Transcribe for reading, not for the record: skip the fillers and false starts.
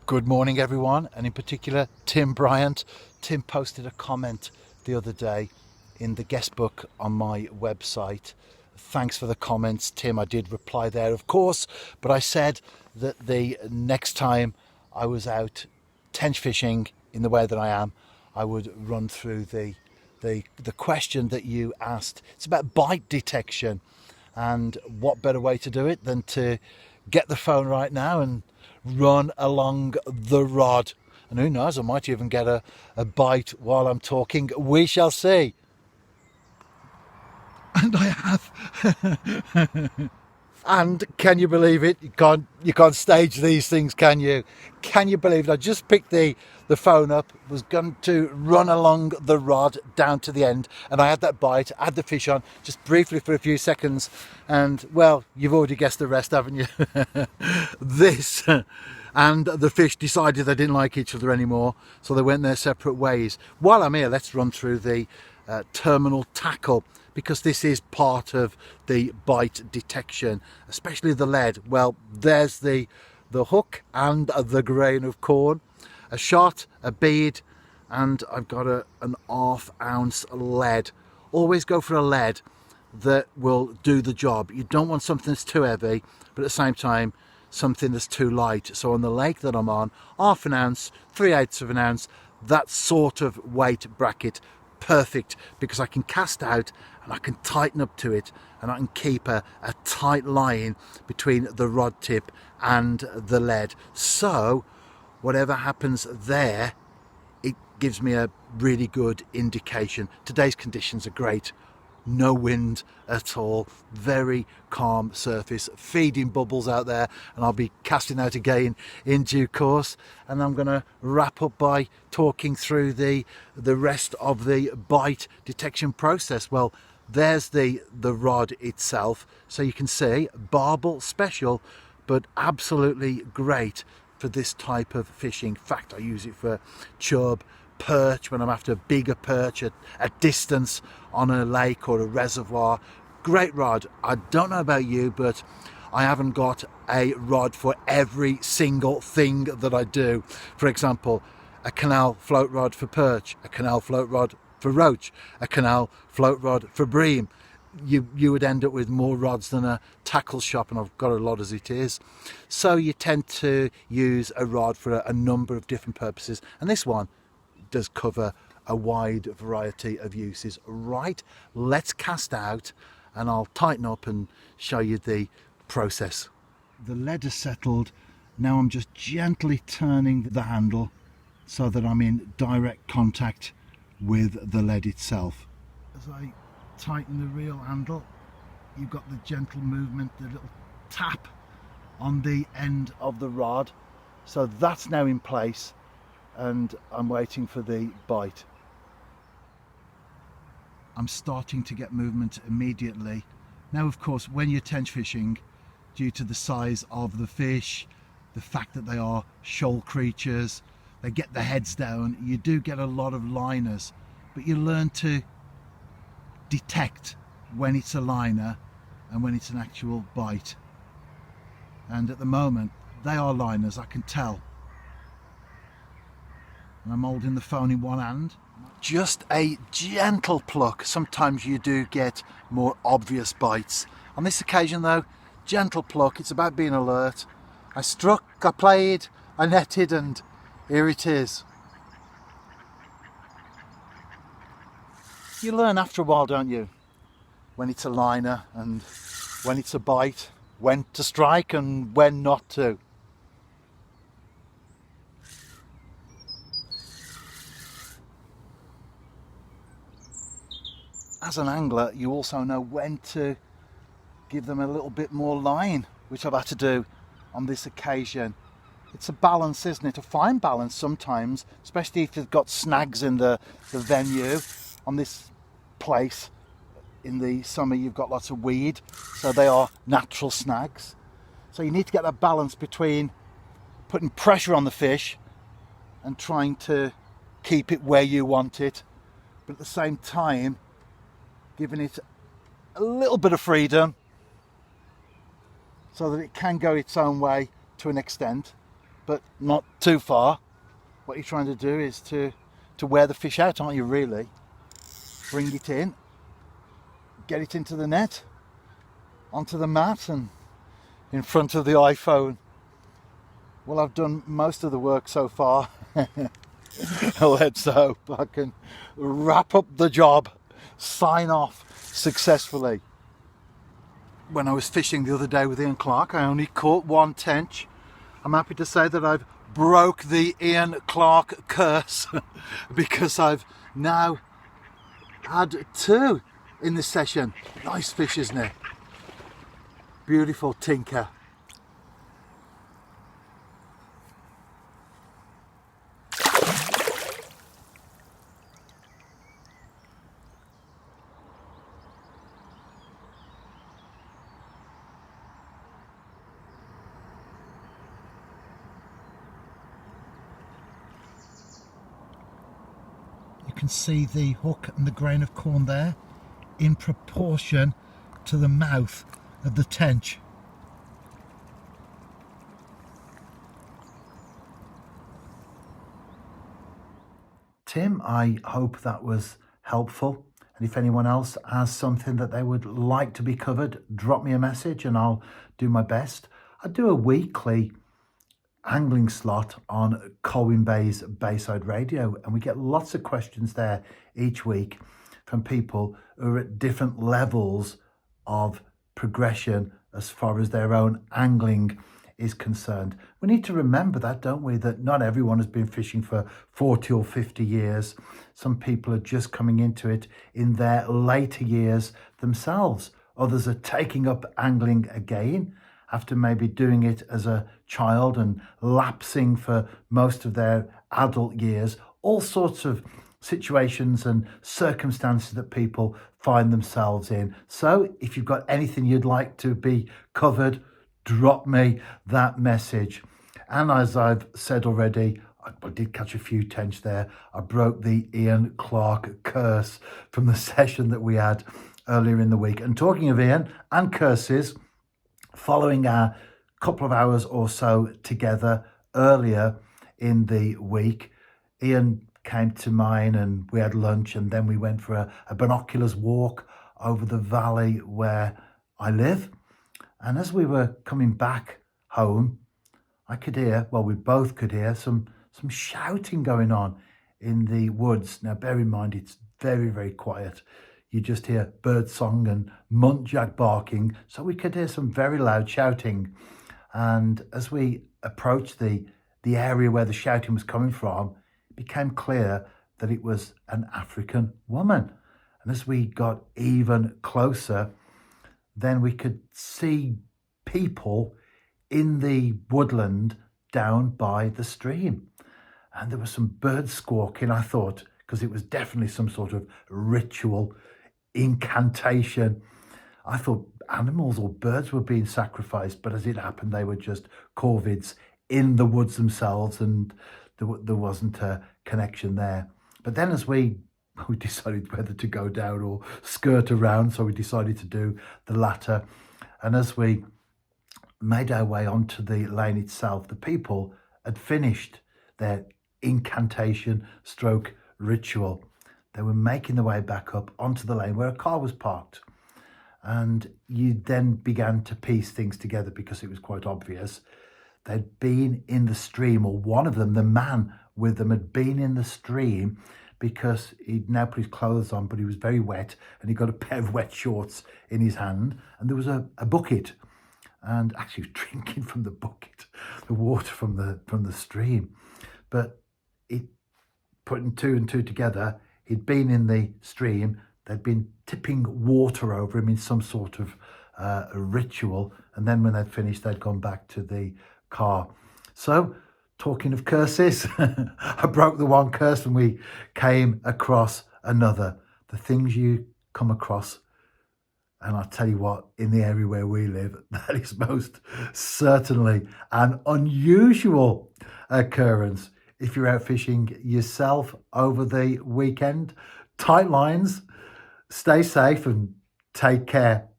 Good morning, everyone, and in particular, Tim Bryant. Tim posted a comment the other day in the guest book on my website. Thanks for the comments, Tim. I did reply there, of course, but I said that the next time I was out tench fishing in the way that I am, I would run through the question that you asked. It's about bite detection, and what better way to do it than to get the phone right now and run along the rod. And who knows, I might even get a bite while I'm talking. We shall see. And I have. And can you believe it? You can't stage these things, can you? Can you believe it? I just picked the phone up, was going to run along the rod down to the end, and I had that bite, I had the fish on, just briefly for a few seconds, and well, you've already guessed the rest, haven't you? This. And the fish decided they didn't like each other anymore, so they went their separate ways. While I'm here, let's run through the terminal tackle, because this is part of the bite detection, especially the lead. Well, there's the hook and the grain of corn, a shot, a bead, and I've got an ½ ounce lead. Always go for a lead that will do the job. You don't want something that's too heavy, but at the same time something that's too light. So on the lake that I'm on, ½ ounce, 3/8 of an ounce, that sort of weight bracket, perfect, because I can cast out and I can tighten up to it, and I can keep a tight line between the rod tip and the lead. So whatever happens there, it gives me a really good indication. Today's conditions are great. No wind at all, very calm surface, feeding bubbles out there, and I'll be casting out again in due course. And I'm going to wrap up by talking through the rest of the bite detection process. Well, there's the rod itself, so you can see barbel special, but absolutely great for this type of fishing. In fact, I use it for chub, perch when I'm after bigger perch at distance on a lake or a reservoir. Great rod. I don't know about you, but I haven't got a rod for every single thing that I do. For example, a canal float rod for perch, a canal float rod for roach, a canal float rod for bream. You would end up with more rods than a tackle shop, and I've got a lot as it is. So you tend to use a rod for a number of different purposes, and this one does cover a wide variety of uses. Right, let's cast out and I'll tighten up and show you the process. The lead is settled. Now I'm just gently turning the handle so that I'm in direct contact with the lead itself. As I tighten the reel handle, you've got the gentle movement, the little tap on the end of the rod. So that's now in place, and I'm waiting for the bite. I'm starting to get movement immediately. Now, of course, when you're tench fishing, due to the size of the fish, the fact that they are shoal creatures, they get their heads down, you do get a lot of liners, but you learn to detect when it's a liner and when it's an actual bite. And at the moment, they are liners, I can tell. And I'm holding the phone in one hand. Just a gentle pluck. Sometimes you do get more obvious bites. On this occasion though, gentle pluck. It's about being alert. I struck, I played, I netted, and here it is. You learn after a while, don't you? When it's a liner and when it's a bite, when to strike and when not to. As an angler, you also know when to give them a little bit more line, which I've had to do on this occasion. It's a balance, isn't it? A fine balance sometimes, especially if you've got snags in the venue. On this place in the summer, you've got lots of weed, so they are natural snags. So you need to get that balance between putting pressure on the fish and trying to keep it where you want it, but at the same time giving it a little bit of freedom so that it can go its own way to an extent. but not too far. What you're trying to do is to wear the fish out, aren't you, really? Bring it in, get it into the net, onto the mat and in front of the iPhone. Well, I've done most of the work so far. Let's hope I can wrap up the job, sign off successfully. When I was fishing the other day with Ian Clark, I only caught one tench. I'm happy to say that I've broke the Ian Clark curse because I've now had two in this session. Nice fish, isn't it? Beautiful tinker. You can see the hook and the grain of corn there in proportion to the mouth of the tench. Tim, I hope that was helpful. And if anyone else has something that they would like to be covered, drop me a message and I'll do my best. I do a weekly angling slot on Colwyn Bay's Bayside Radio, and we get lots of questions there each week from people who are at different levels of progression as far as their own angling is concerned. We need to remember that, don't we, that not everyone has been fishing for 40 or 50 years. Some people are just coming into it in their later years themselves. Others are taking up angling again after maybe doing it as a child and lapsing for most of their adult years. All sorts of situations and circumstances that people find themselves in. So if you've got anything you'd like to be covered, drop me that message. And as I've said already, I did catch a few tench there. I broke the Ian Clark curse from the session that we had earlier in the week. And talking of Ian and curses, following a couple of hours or so together earlier in the week, Ian came to mine and we had lunch, and then we went for a binoculars walk over the valley where I live. And as we were coming back home, I could hear, well, we both could hear some shouting going on in the woods. Now, bear in mind, it's very, very quiet. You just hear bird song and muntjac barking. So we could hear some very loud shouting. And as we approached the area where the shouting was coming from, it became clear that it was an African woman. And as we got even closer, then we could see people in the woodland down by the stream. And there was some birds squawking, I thought, because it was definitely some sort of ritual incantation. I thought animals or birds were being sacrificed, but as it happened, they were just corvids in the woods themselves, and there wasn't a connection there. But then as we decided whether to go down or skirt around, so we decided to do the latter. And as we made our way onto the lane itself, the people had finished their incantation stroke ritual. They were making their way back up onto the lane where a car was parked. And you then began to piece things together because it was quite obvious. They'd been in the stream, or one of them, the man with them, had been in the stream because he'd now put his clothes on, but he was very wet, and he got a pair of wet shorts in his hand, and there was a bucket, and actually he was drinking from the bucket, the water from the stream. But putting two and two together, he'd been in the stream, they'd been tipping water over him in some sort of a ritual, and then when they'd finished, they'd gone back to the car. So, talking of curses, I broke the one curse and we came across another. The things you come across, and I'll tell you what, in the area where we live, that is most certainly an unusual occurrence. If you're out fishing yourself over the weekend, tight lines, stay safe and take care.